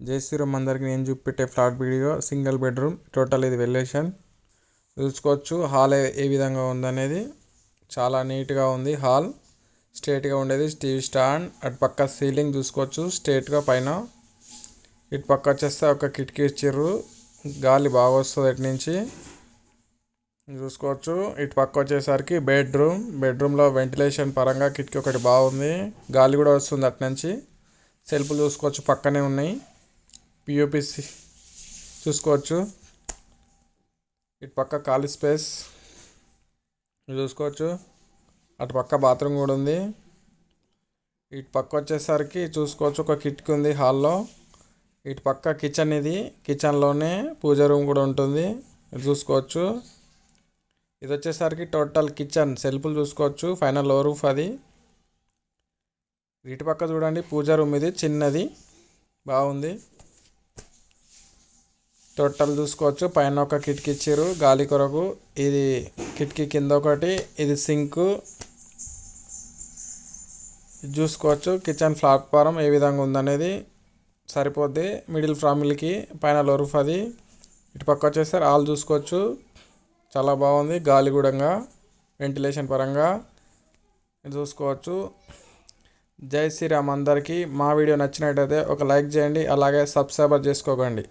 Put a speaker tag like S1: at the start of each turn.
S1: జై శ్రీరామ్ అందరికి నేను చూపెట్టే flat video single bedroom total ఇది వెల్లేషన్ చూసుకోవచ్చు. హాల్ ఏ విధంగా ఉందనేది చాలా నీట్గా ఉంది. హాల్ స్ట్రేట్గా ఉండేది. టీవీ స్టాండ్ అటు పక్క సీలింగ్ చూసుకోవచ్చు స్ట్రేట్గా పైన. ఇటు పక్క వచ్చేస్తే ఒక కిటికీ ఇచ్చిర్రు, గాలి బాగా వస్తుంది అటు నుంచి చూసుకోవచ్చు. ఇటు పక్క వచ్చేసరికి బెడ్రూమ్లో వెంటిలేషన్ పరంగా కిటికీ ఒకటి బాగుంది, గాలి కూడా వస్తుంది అటు నుంచి. సెల్ఫ్లు చూసుకోవచ్చు పక్కనే ఉన్నాయి. పిఓపిసి చూసుకోవచ్చు. ఇటు పక్క ఖాళీ స్పేస్ చూసుకోవచ్చు. అటు పక్క బాత్రూమ్ కూడా ఉంది. ఇటు పక్క వచ్చేసరికి చూసుకోవచ్చు ఒక కిటికీ ఉంది హాల్లో. ఇటు పక్క కిచెన్, ఇది కిచెన్లోనే పూజ రూమ్ కూడా ఉంటుంది చూసుకోవచ్చు. ఇది వచ్చేసరికి టోటల్ కిచెన్. సెల్ఫ్లు చూసుకోవచ్చు, ఫైనల్ లో రూఫ్ అది. ఇటు పక్క చూడండి పూజ రూమ్, ఇది చిన్నది బాగుంది. టోటల్ చూసుకోవచ్చు పైన ఒక కిటికీ ఇచ్చారు గాలి కొరకు. ఇది కిటికీ కింద ఒకటి, ఇది సింక్ చూసుకోవచ్చు. కిచెన్ ప్లాట్ఫారం ఏ విధంగా ఉందనేది సరిపోద్ది మిడిల్ ఫ్యామిలీకి. పైన లో రూఫ్ అది. ఇటు పక్క వచ్చేసరి హాల్ చూసుకోవచ్చు, చాలా బాగుంది. గాలి కూడా వెంటిలేషన్ పరంగా చూసుకోవచ్చు. జై శ్రీరామ్ అందరికీ. మా వీడియో నచ్చినట్టయితే ఒక లైక్ చేయండి, అలాగే సబ్స్క్రైబర్ చేసుకోకండి.